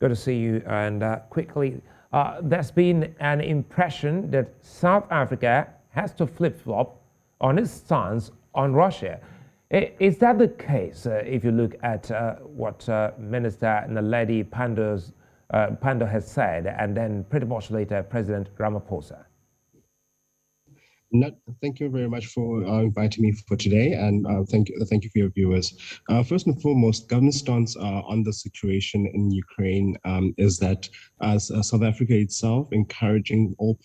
Good to see you. And quickly, there's been an impression that South Africa has to flip-flop on its stance on Russia. Is that the case if you look at what Minister Naledi Pandor has said, and then pretty much later President Ramaphosa? Thank you very much for inviting me for today, and thank you for your viewers. First and foremost, government stance on the situation in Ukraine is that South Africa itself encourages all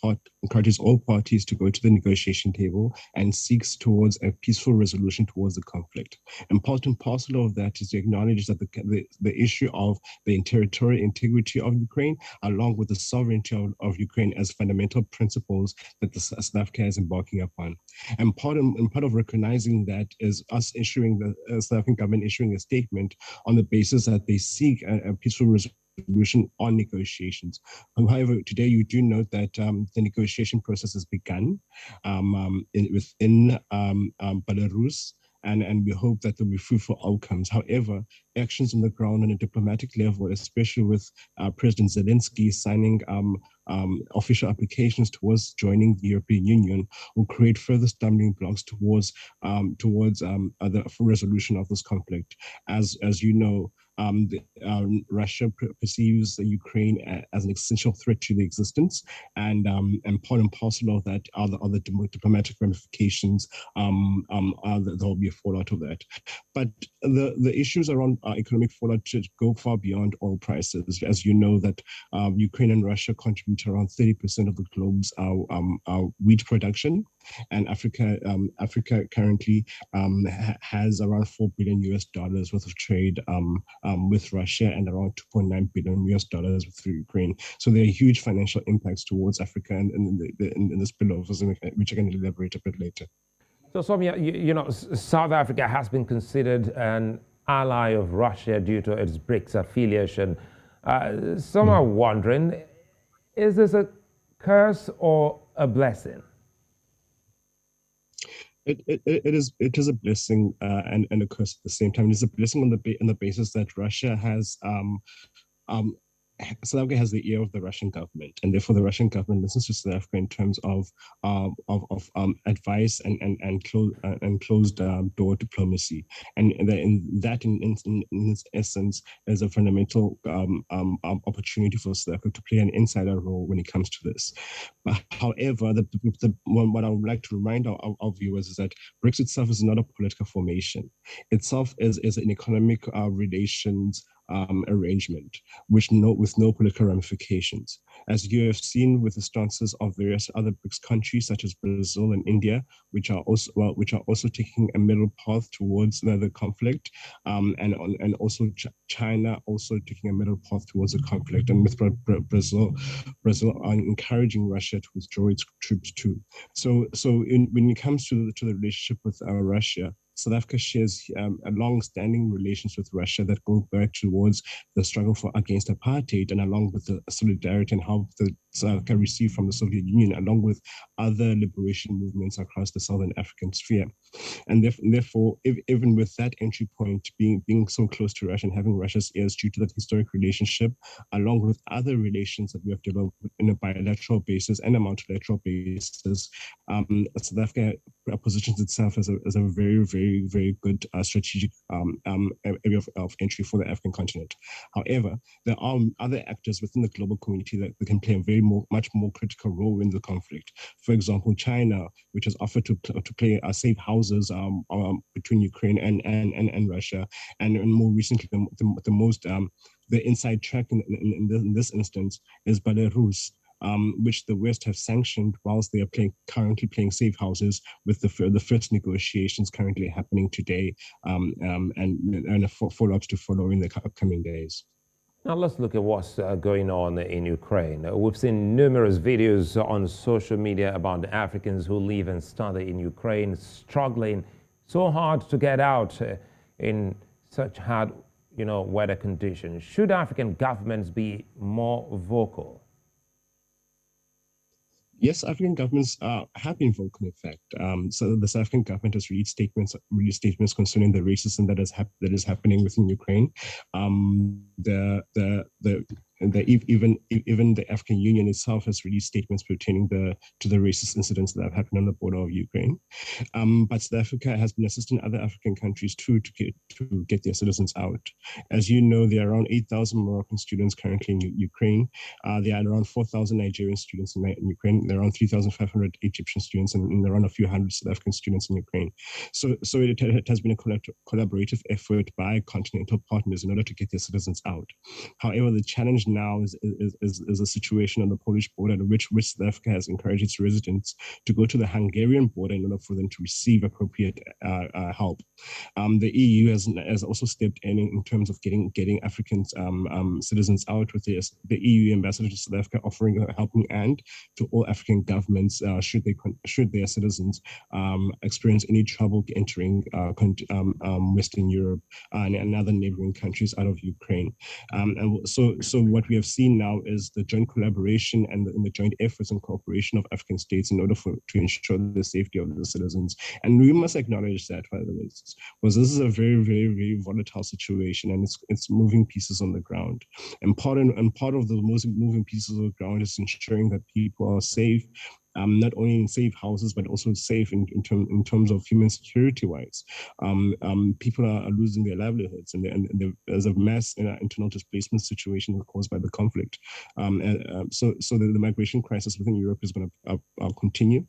parties to go to the negotiation table and seeks towards a peaceful resolution towards the conflict. And part and parcel of that is to acknowledge that the issue of the territorial integrity of Ukraine, along with the sovereignty of Ukraine, as fundamental principles that the South Africa has embarked upon. And part of recognizing that is us issuing the South African government issuing a statement on the basis that they seek a peaceful resolution on negotiations. However, today you do note that the negotiation process has begun within Belarus. And we hope that there will be fruitful outcomes. However, actions on the ground on a diplomatic level, especially with President Zelensky signing official applications towards joining the European Union, will create further stumbling blocks towards the resolution of this conflict. As you know, Russia perceives Ukraine as an essential threat to the existence, and part and parcel of that are the diplomatic ramifications. There will be a fallout of that. But the issues around economic fallout should go far beyond oil prices. As you know, that Ukraine and Russia contribute around 30% of the globe's wheat production. And Africa currently has around $4 billion worth of trade with Russia, and around $2.9 billion with Ukraine. So there are huge financial impacts towards Africa and in this spillovers, which I can elaborate a bit later. So, Somya, you know, South Africa has been considered an ally of Russia due to its Brics affiliation. Some are wondering, is this a curse or a blessing? It is a blessing and a curse at the same time. It's a blessing on the basis that Russia has South Africa has the ear of the Russian government, and therefore the Russian government listens to South Africa in terms of advice and closed door diplomacy, and in its essence is a fundamental opportunity for South Africa to play an insider role when it comes to this. However, what I would like to remind our viewers is that Brics itself is not a political formation. Itself is an economic relations arrangement, with no political ramifications. As you have seen with the stances of various other Brics countries, such as Brazil and India, which are also taking a middle path towards the conflict, and also China also taking a middle path towards the conflict, and with Brazil are encouraging Russia to withdraw its troops too. So when it comes to the relationship with Russia, South Africa shares a long-standing relations with Russia that go back towards the struggle against apartheid, and along with the solidarity and help that South Africa received from the Soviet Union, along with other liberation movements across the Southern African sphere. And therefore, even with that entry point being so close to Russia and having Russia's ears due to that historic relationship, along with other relations that we have developed in a bilateral basis and a multilateral basis, South Africa positions itself as a very, very, very good strategic area of entry for the African continent. However, there are other actors within the global community that can play a much more critical role in the conflict. For example, China, which has offered to play safe houses between Ukraine and Russia, and more recently, the inside track in this instance is Belarus, which the West have sanctioned, whilst they are currently playing safe houses, with the first negotiations currently happening today, and follow-ups to follow in the upcoming days. Now let's look at what's going on in Ukraine. We've seen numerous videos on social media about the Africans who live and study in Ukraine struggling so hard to get out in such hard, weather conditions. Should African governments be more vocal? Yes, African governments have been vocal, in fact. So the South African government has released statements concerning the racism that is happening within Ukraine. The even the African Union itself has released statements pertaining to the racist incidents that have happened on the border of Ukraine. But South Africa has been assisting other African countries too to get their citizens out. As you know, there are around 8,000 Moroccan students currently in Ukraine. There are around 4,000 Nigerian students in Ukraine. There are around 3,500 Egyptian students and around a few hundred South African students in Ukraine. So it has been a collaborative effort by continental partners in order to get their citizens out. However, the challenge now is a situation on the Polish border in which South Africa has encouraged its residents to go to the Hungarian border in order for them to receive appropriate help. The EU has also stepped in terms of getting African citizens out, with the EU ambassador to South Africa offering a helping hand to all African governments should their citizens experience any trouble entering Western Europe and other neighboring countries out of Ukraine. And so what we have seen now is the joint collaboration and the joint efforts and cooperation of African states in order to ensure the safety of the citizens. And we must acknowledge that, by the way, because this is a very, very, very volatile situation, and it's moving pieces on the ground. And part of the most moving pieces on the ground is ensuring that people are safe, not only in safe houses, but also safe in terms of human security-wise. People are losing their livelihoods, and there's a mass internal displacement situation caused by the conflict. So the migration crisis within Europe is going to continue,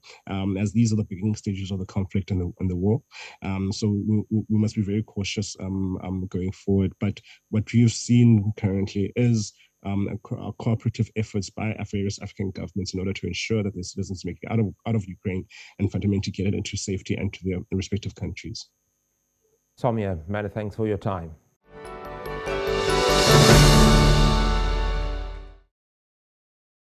as these are the beginning stages of the conflict and the war. So we must be very cautious going forward. But what we've seen currently is cooperative efforts by various African governments in order to ensure that their citizens make it out of Ukraine and fundamentally get it into safety and to their respective countries. Somya, many thanks for your time.